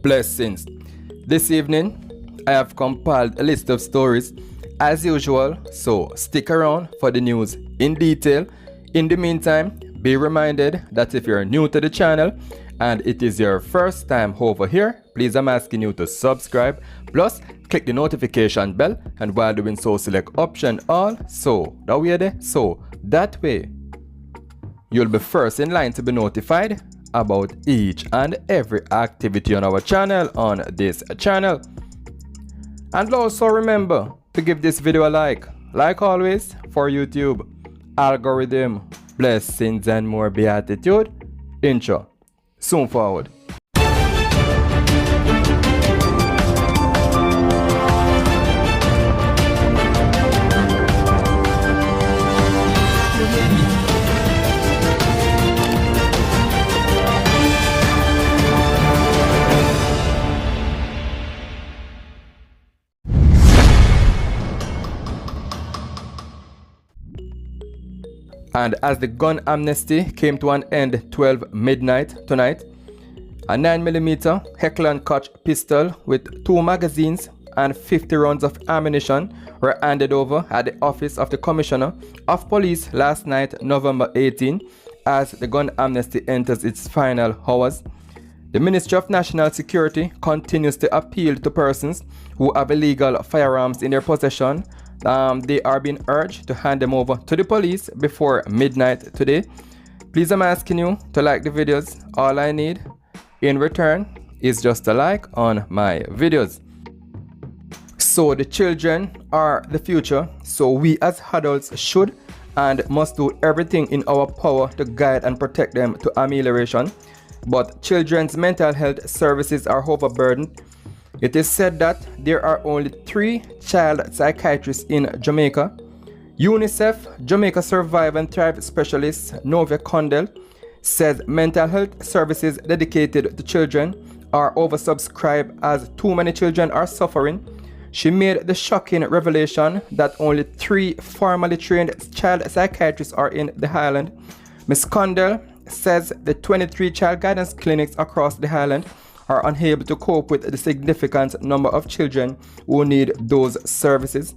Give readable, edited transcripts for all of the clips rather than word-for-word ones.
blessings. This evening, I have compiled a list of stories as usual, so stick around for the news in detail. In the meantime, be reminded that if you're new to the channel and it is your first time over here, please I'm asking you to subscribe, plus click the notification bell, and while doing so select option all, so that way you'll be first in line to be notified about each and every activity on our channel, on this channel. And also remember to give this video a like always for YouTube algorithm. Blessings and more beatitude. Intro. Soon forward. And as the gun amnesty came to an end 12 midnight tonight, a 9mm Heckler & Koch pistol with 2 magazines and 50 rounds of ammunition were handed over at the office of the Commissioner of Police last night, November 18, as the gun amnesty enters its final hours. The Ministry of National Security continues to appeal to persons who have illegal firearms in their possession. They are being urged to hand them over to the police before midnight today. Please, I'm asking you to like the videos. All I need in return is just a like on my videos. So the children are the future, so we as adults should and must do everything in our power to guide and protect them to amelioration. But children's mental health services are overburdened. It is said that there are only 3 child psychiatrists in Jamaica. UNICEF Jamaica Survive and Thrive specialist Novia Condell says mental health services dedicated to children are oversubscribed as too many children are suffering. She made the shocking revelation that only 3 formally trained child psychiatrists are in the island. Ms. Condell says the 23 child guidance clinics across the island are unable to cope with the significant number of children who need those services.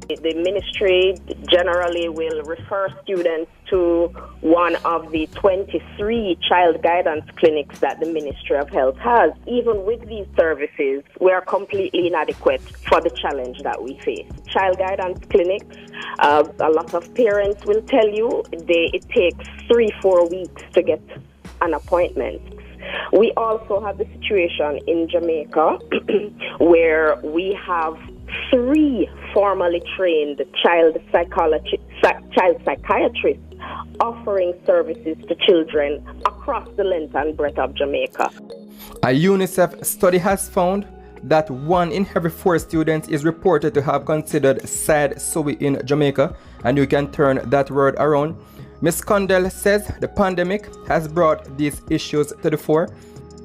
The ministry generally will refer students to one of the 23 child guidance clinics that the Ministry of Health has. Even with these services, we are completely inadequate for the challenge that we face. Child guidance clinics, a lot of parents will tell you it takes 3-4 weeks to get an appointment. We also have the situation in Jamaica where we have 3 formally trained child psychiatrists offering services to children across the length and breadth of Jamaica. A UNICEF study has found that 1 in every 4 students is reported to have considered sad suicide in Jamaica, and you can turn that word around. Ms. Condell says the pandemic has brought these issues to the fore.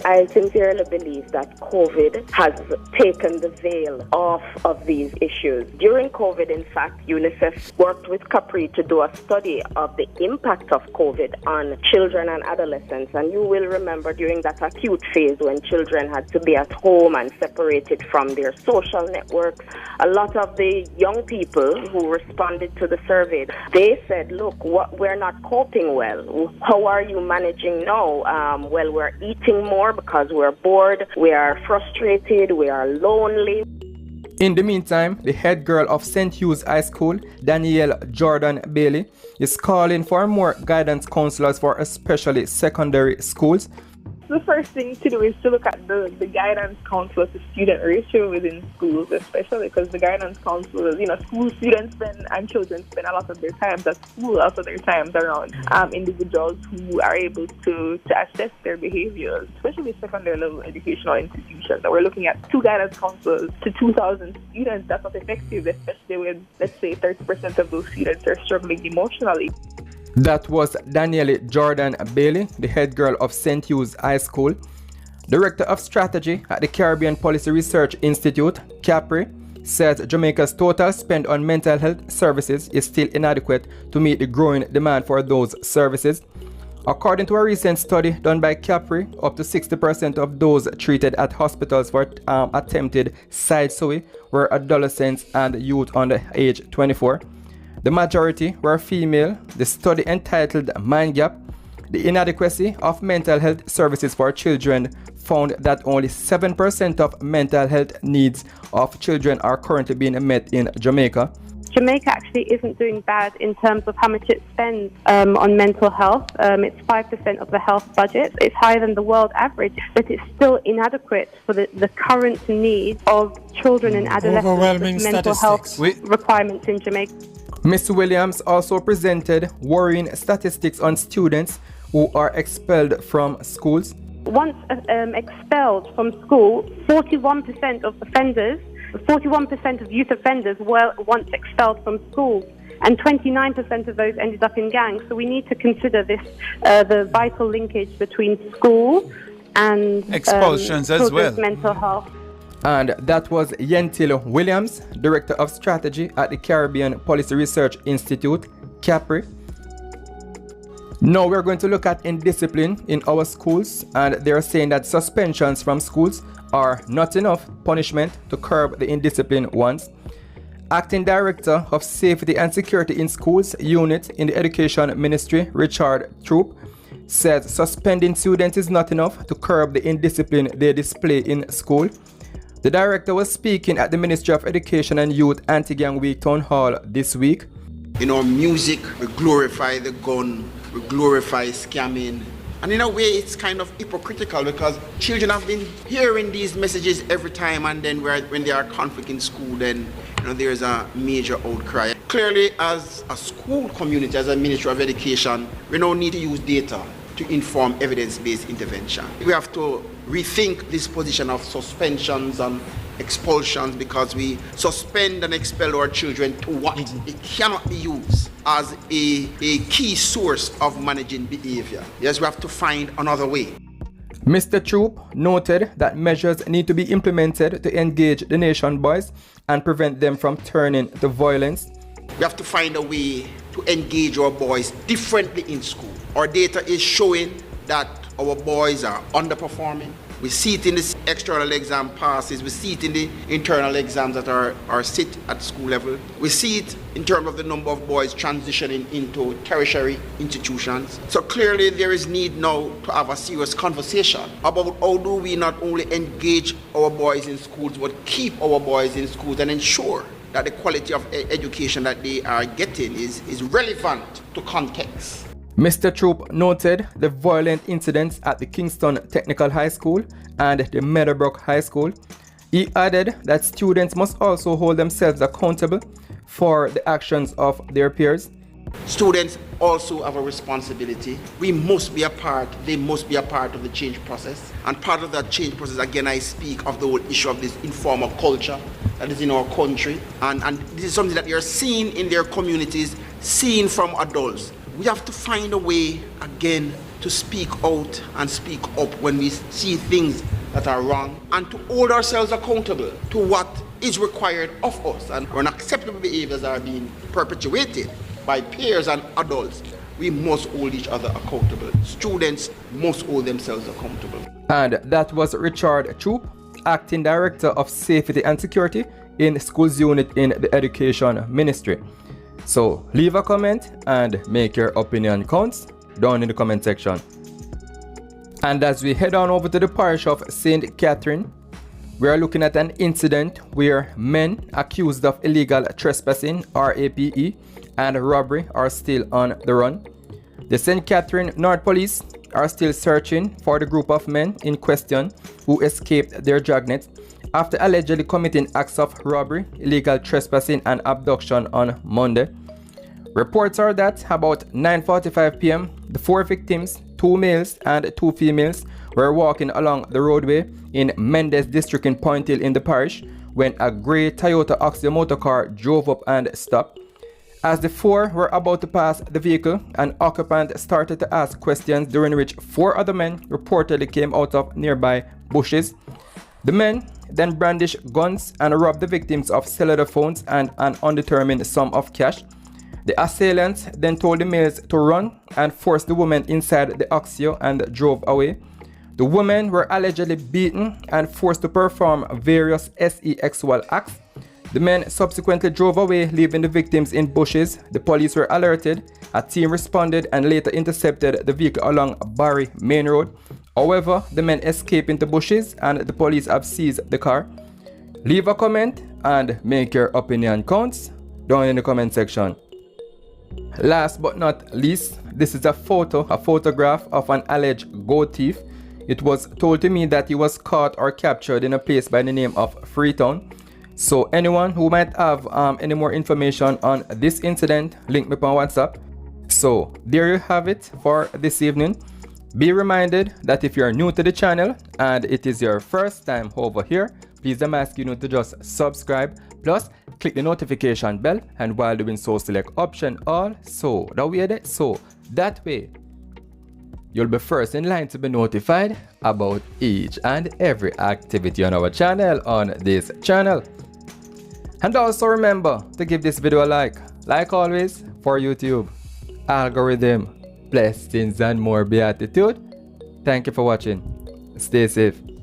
I sincerely believe that COVID has taken the veil off of these issues. During COVID, in fact, UNICEF worked with Capri to do a study of the impact of COVID on children and adolescents. And you will remember during that acute phase when children had to be at home and separated from their social networks, a lot of the young people who responded to the survey, they said, look, we're not coping well. How are you managing now? Well, we're eating more because we're bored, we are frustrated, we are lonely. In the meantime, the head girl of St. Hugh's High School, Danielle Jordan Bailey, is calling for more guidance counselors for especially secondary schools. The first thing to do is to look at the guidance counselor to student ratio within schools, especially because the guidance counselors, school students and children spend a lot of their times at school, also their times around individuals who are able to assess their behaviors, especially secondary level educational institutions. So we're looking at 2 guidance counselors to 2,000 students. That's not effective, especially when, let's say, 30% of those students are struggling emotionally. That was Danielle Jordan Bailey, the head girl of St. Hugh's High School. Director of Strategy at the Caribbean Policy Research Institute, CAPRI, says Jamaica's total spend on mental health services is still inadequate to meet the growing demand for those services. According to a recent study done by Capri, up to 60% of those treated at hospitals for attempted side sew were adolescents and youth under age 24. The majority were female. The study entitled Mind Gap: The Inadequacy of Mental Health Services for Children found that only 7% of mental health needs of children are currently being met in Jamaica. Jamaica actually isn't doing bad in terms of how much it spends on mental health. It's 5% of the health budget. It's higher than the world average, but it's still inadequate for the current needs of children and adolescents with mental health requirements in Jamaica. Ms. Williams also presented worrying statistics on students who are expelled from schools. Once expelled from school, 41% of youth offenders were once expelled from schools, and 29% of those ended up in gangs. So we need to consider this, the vital linkage between school and expulsions as well. Mental health. And that was Yentil Williams, Director of Strategy at the Caribbean Policy Research Institute, CAPRI. Now we're going to look at indiscipline in our schools, and they're saying that suspensions from schools are not enough punishment to curb the indisciplined ones. Acting Director of Safety and Security in Schools Unit in the Education Ministry, Richard Troop, says suspending students is not enough to curb the indiscipline they display in school. The director was speaking at the Ministry of Education and Youth Anti-Gang Week Town Hall this week. In our music, we glorify the gun, we glorify scamming. And in a way, it's kind of hypocritical because children have been hearing these messages every time, and then when there are conflict in school, then there's a major outcry. Clearly, as a school community, as a Ministry of Education, we now need to use data to inform evidence-based intervention. We have to rethink this position of suspensions and expulsions, because we suspend and expel our children to what? It cannot be used as a key source of managing behavior. Yes, we have to find another way. Mr. Troop noted that measures need to be implemented to engage the nation boys and prevent them from turning to violence. We have to find a way to engage our boys differently in school. Our data is showing that our boys are underperforming. We see it in the external exam passes, we see it in the internal exams that are sit at school level. We see it in terms of the number of boys transitioning into tertiary institutions. So clearly there is need now to have a serious conversation about how do we not only engage our boys in schools, but keep our boys in schools and ensure that the quality of education that they are getting is relevant to context. Mr. Troop noted the violent incidents at the Kingston Technical High School and the Meadowbrook High School. He added that students must also hold themselves accountable for the actions of their peers. Students also have a responsibility. We must be a part, they must be a part of the change process. And part of that change process, again, I speak of the whole issue of this informal culture that is in our country. And this is something that they are seeing in their communities, seeing from adults. We have to find a way, again, to speak out and speak up when we see things that are wrong, and to hold ourselves accountable to what is required of us. And when acceptable behaviors are being perpetuated by peers and adults, we must hold each other accountable. Students must hold themselves accountable. And that was Richard Troop, Acting Director of Safety and Security in Schools Unit in the Education Ministry. So leave a comment and make your opinion count down in the comment section. And as we head on over to the parish of St. Catherine, we are looking at an incident where men accused of illegal trespassing, RAPE, and robbery are still on the run. The St. Catherine North Police are still searching for the group of men in question who escaped their dragnet after allegedly committing acts of robbery, illegal trespassing, and abduction on Monday. Reports are that about 9:45 p.m., the 4 victims, 2 males and 2 females, were walking along the roadway in Mendes District in Point Hill in the parish when a grey Toyota Oxio motor car drove up and stopped. As the 4 were about to pass the vehicle, an occupant started to ask questions, during which 4 other men reportedly came out of nearby bushes. The men then brandished guns and robbed the victims of cellular phones and an undetermined sum of cash. The assailants then told the males to run and forced the woman inside the Oxio and drove away. The women were allegedly beaten and forced to perform various sexual acts. The men subsequently drove away, leaving the victims in bushes. The police were alerted. A team responded and later intercepted the vehicle along Barry Main Road. However, the men escaped into bushes and the police have seized the car. Leave a comment and make your opinion counts down in the comment section. Last but not least, this is a photograph of an alleged goat thief. It was told to me that he was caught or captured in a place by the name of Freetown. So anyone who might have any more information on this incident, link me on WhatsApp. So there you have it for this evening. Be reminded that if you are new to the channel and it is your first time over here, please I'm asking you to just subscribe, plus click the notification bell, and while doing so select option all, so that way you'll be first in line to be notified about each and every activity on our channel on this channel. And also remember to give this video a like always for YouTube algorithm, blessings and more beatitude. Thank you for watching. Stay safe.